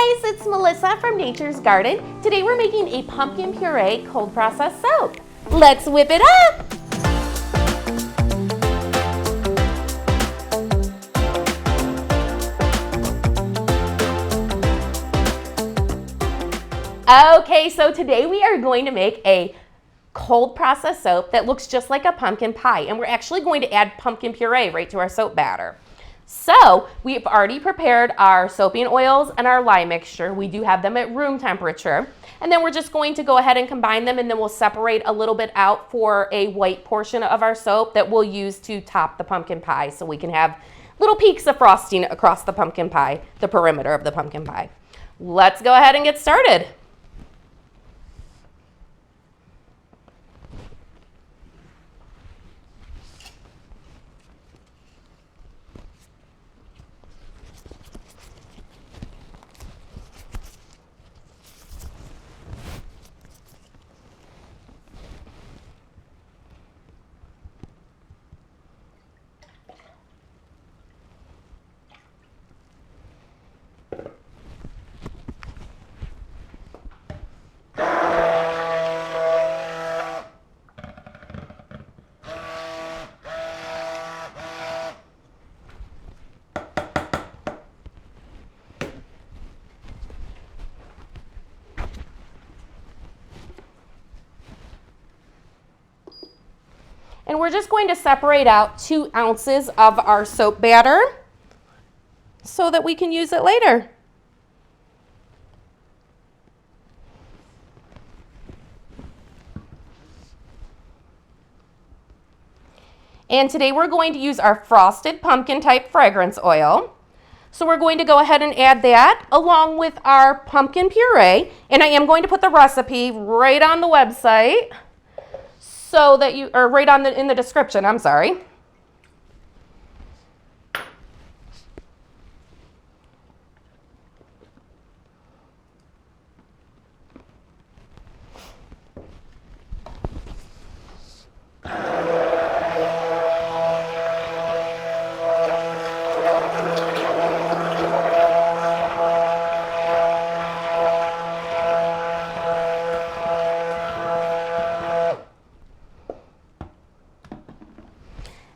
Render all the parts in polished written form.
Hi guys, it's Melissa from Nature's Garden. Today we're making a pumpkin puree cold process soap. Let's whip it up! Okay, so today we are going to make a cold process soap that looks just like a pumpkin pie, and we're actually going to add pumpkin puree right to our soap batter. So we've already prepared our soaping oils and our lye mixture. We do have them at room temperature. And then we're just going to go ahead and combine them, and then we'll separate a little bit out for a white portion of our soap that we'll use to top the pumpkin pie so we can have little peaks of frosting across the pumpkin pie, the perimeter of the pumpkin pie. Let's go ahead and get started. And we're just going to separate out 2 ounces of our soap batter so that we can use it later. And today we're going to use our frosted pumpkin type fragrance oil. So we're going to go ahead and add that along with our pumpkin puree. And I am going to put the recipe right on the website so that you, or right on in the description, I'm sorry.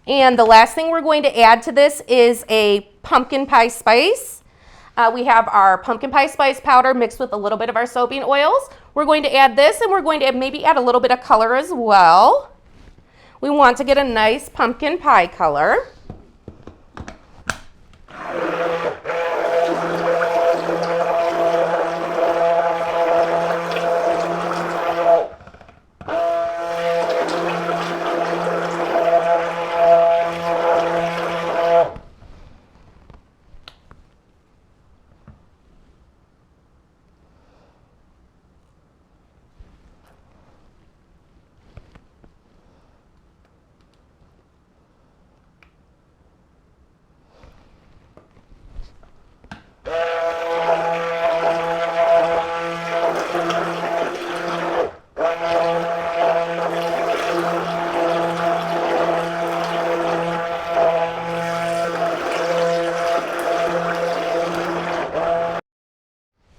And the last thing we're going to add to this is a pumpkin pie spice. We have our pumpkin pie spice powder mixed with a little bit of our soaping oils. We're going to add this, and we're going to maybe add a little bit of color as well. We want to get a nice pumpkin pie color.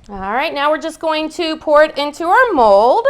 All right, now we're just going to pour it into our mold.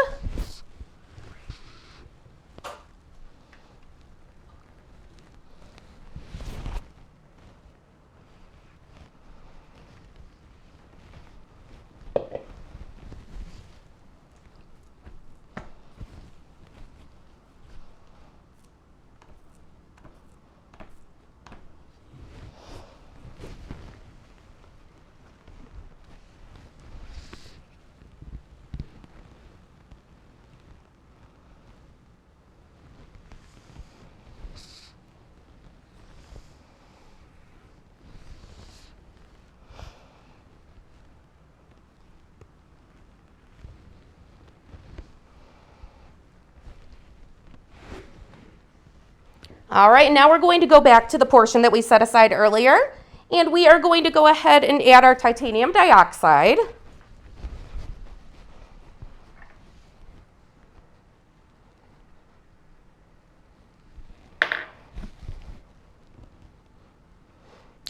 All right, now we're going to go back to the portion that we set aside earlier, and we are going to go ahead and add our titanium dioxide.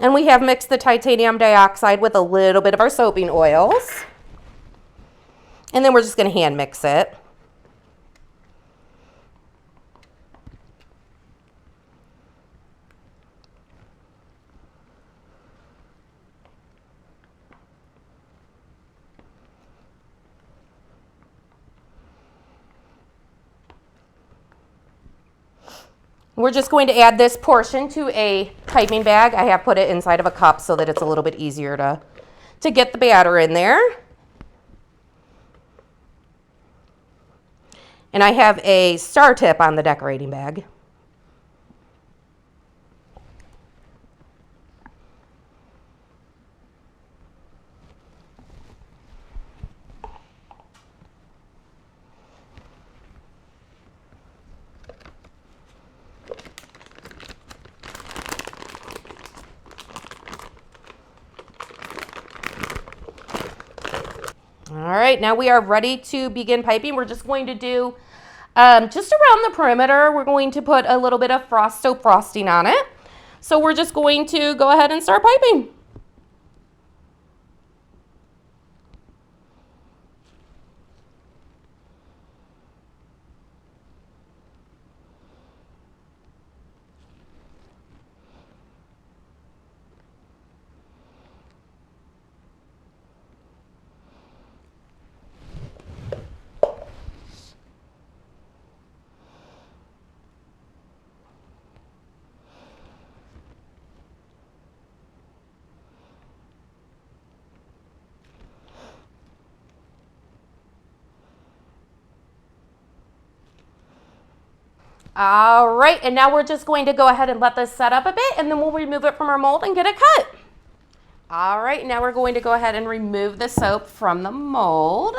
And we have mixed the titanium dioxide with a little bit of our soaping oils. And then we're just going to hand mix it. We're just going to add this portion to a piping bag. I have put it inside of a cup so that it's a little bit easier to get the batter in there. And I have a star tip on the decorating bag. All right, now we are ready to begin piping. We're just going to do just around the perimeter. We're going to put a little bit of soap frosting on it. So we're just going to go ahead and start piping. All right, and now we're just going to go ahead and let this set up a bit, and then we'll remove it from our mold and get it cut. All right, now we're going to go ahead and remove the soap from the mold.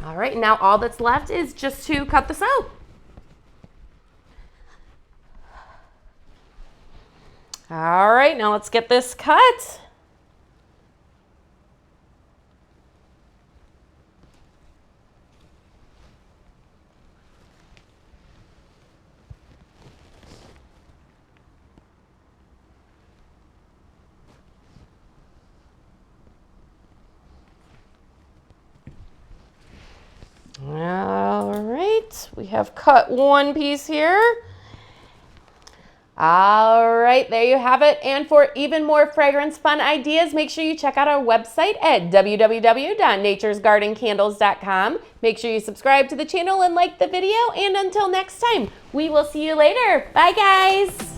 All right, now all that's left is just to cut the soap. All right, now let's get this cut. All right, we have cut one piece here. All right, there you have it. And for even more fragrance fun ideas, make sure you check out our website at www.naturesgardencandles.com. Make sure you subscribe to the channel and like the video. And until next time, we will see you later. Bye, guys.